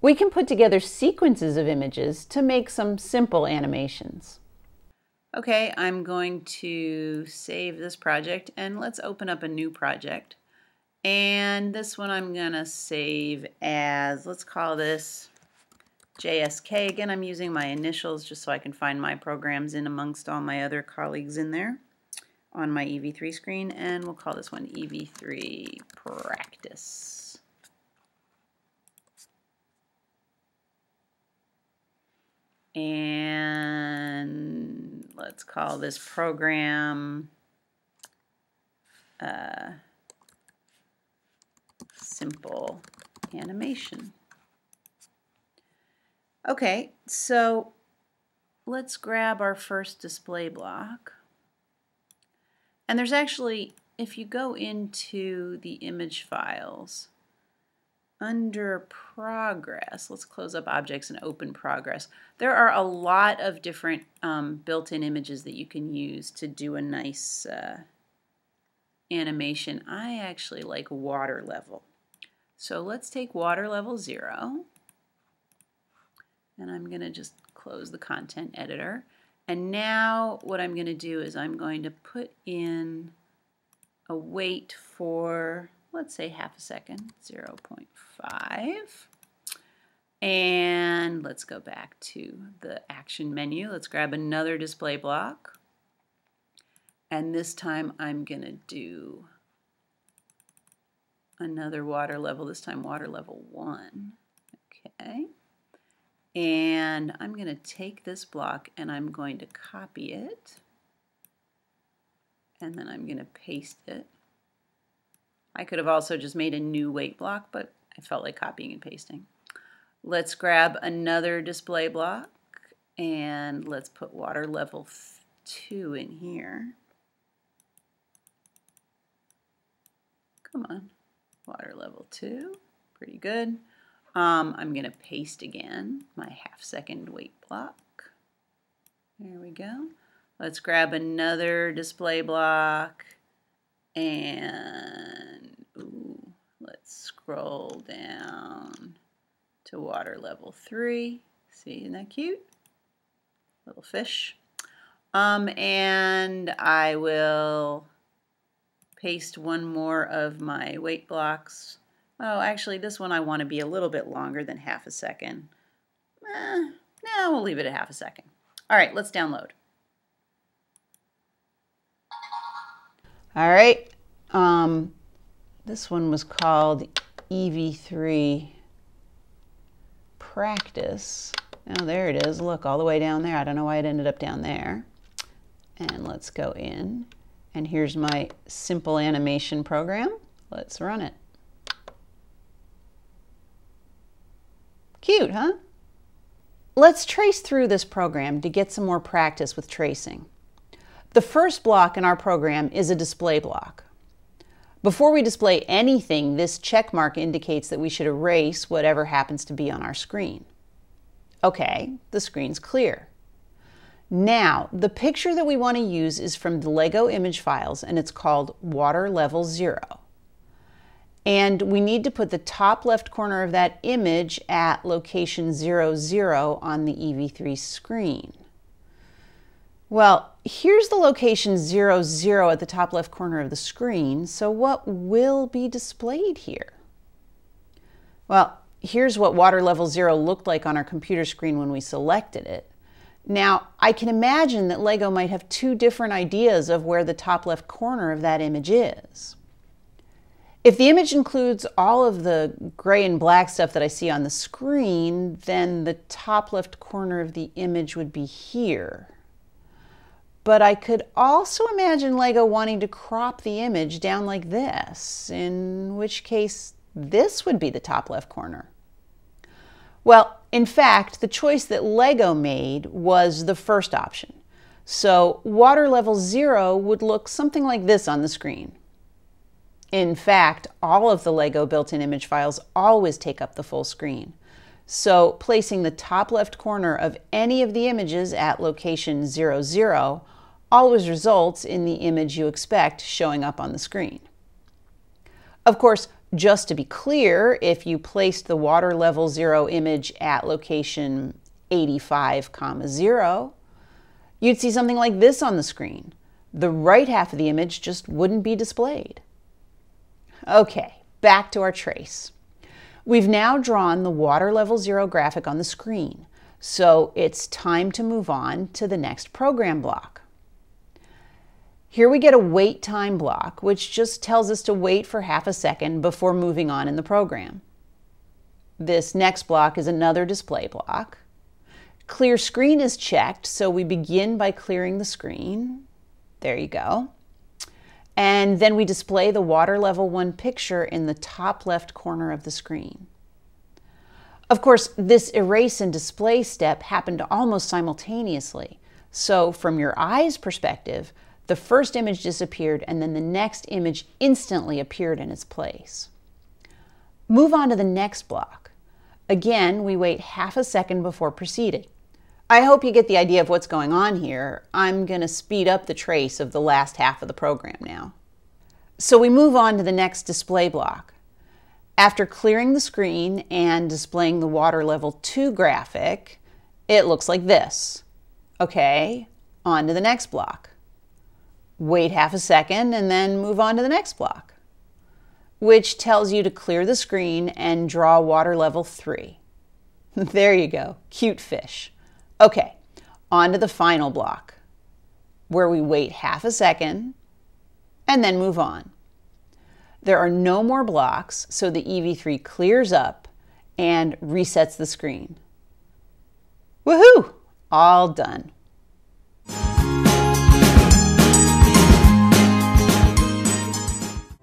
We can put together sequences of images to make some simple animations. Okay, I'm going to save this project and let's open up a new project. And this one I'm going to save as, let's call this JSK. Again, I'm using my initials just so I can find my programs in amongst all my other colleagues in there on my EV3 screen. And we'll call this one EV3 Practice. And let's call this program Simple Animation. Okay, so let's grab our first display block. And there's actually, if you go into the image files, under Progress, let's close up Objects and open Progress. There are a lot of different built-in images that you can use to do a nice animation. I actually like water level. So let's take water level 0. And I'm going to just close the content editor. And now what I'm going to do is I'm going to put in a wait for, let's say, half a second, 0.5. And let's go back to the action menu. Let's grab another display block. And this time I'm going to do another water level, this time water level 1. Okay. And I'm going to take this block and I'm going to copy it. And then I'm going to paste it. I could have also just made a new wait block, but I felt like copying and pasting. Let's grab another display block and let's put water level 2 in here. Come on, water level 2, pretty good. I'm going to paste again my half-second wait block. There we go. Let's grab another display block and let's scroll down to water level 3. See, isn't that cute? Little fish. And I will paste one more of my wait blocks. Oh, actually, this one I want to be a little bit longer than half a second. No, we'll leave it at half a second. All right, let's download. All right, this one was called EV3 Practice. Oh, there it is. Look, all the way down there. I don't know why it ended up down there. And let's go in. And here's my simple animation program. Let's run it. Cute, huh? Let's trace through this program to get some more practice with tracing. The first block in our program is a display block. Before we display anything, this check mark indicates that we should erase whatever happens to be on our screen. Okay, the screen's clear. Now, the picture that we want to use is from the Lego image files, and it's called Water Level 0. And we need to put the top left corner of that image at location 0, 0 on the EV3 screen. Well, here's the location 0, 0 at the top left corner of the screen, so what will be displayed here? Well, here's what water level 0 looked like on our computer screen when we selected it. Now, I can imagine that Lego might have two different ideas of where the top left corner of that image is. If the image includes all of the gray and black stuff that I see on the screen, then the top left corner of the image would be here. But I could also imagine Lego wanting to crop the image down like this, in which case this would be the top left corner. Well, in fact, the choice that Lego made was the first option. So water level 0 would look something like this on the screen. In fact, all of the Lego built-in image files always take up the full screen. So placing the top left corner of any of the images at location 0, 0 always results in the image you expect showing up on the screen. Of course, Just to be clear, if you placed the water level 0 image at location 85, 0, you'd see something like this on the screen. The right half of the image just wouldn't be displayed. Okay, back to our trace. We've now drawn the water level 0 graphic on the screen, so it's time to move on to the next program block. Here we get a wait time block, which just tells us to wait for half a second before moving on in the program. This next block is another display block. Clear screen is checked, so we begin by clearing the screen. There you go. And then we display the water level 1 picture in the top left corner of the screen. Of course, this erase and display step happened almost simultaneously. So from your eye's perspective, the first image disappeared and then the next image instantly appeared in its place. Move on to the next block. Again, we wait half a second before proceeding. I hope you get the idea of what's going on here. I'm going to speed up the trace of the last half of the program now. So we move on to the next display block. After clearing the screen and displaying the water level 2 graphic, it looks like this. Okay, on to the next block. Wait half a second and then move on to the next block, which tells you to clear the screen and draw water level 3. There you go, cute fish. Okay, on to the final block, where we wait half a second and then move on. There are no more blocks, so the EV3 clears up and resets the screen. Woohoo! All done.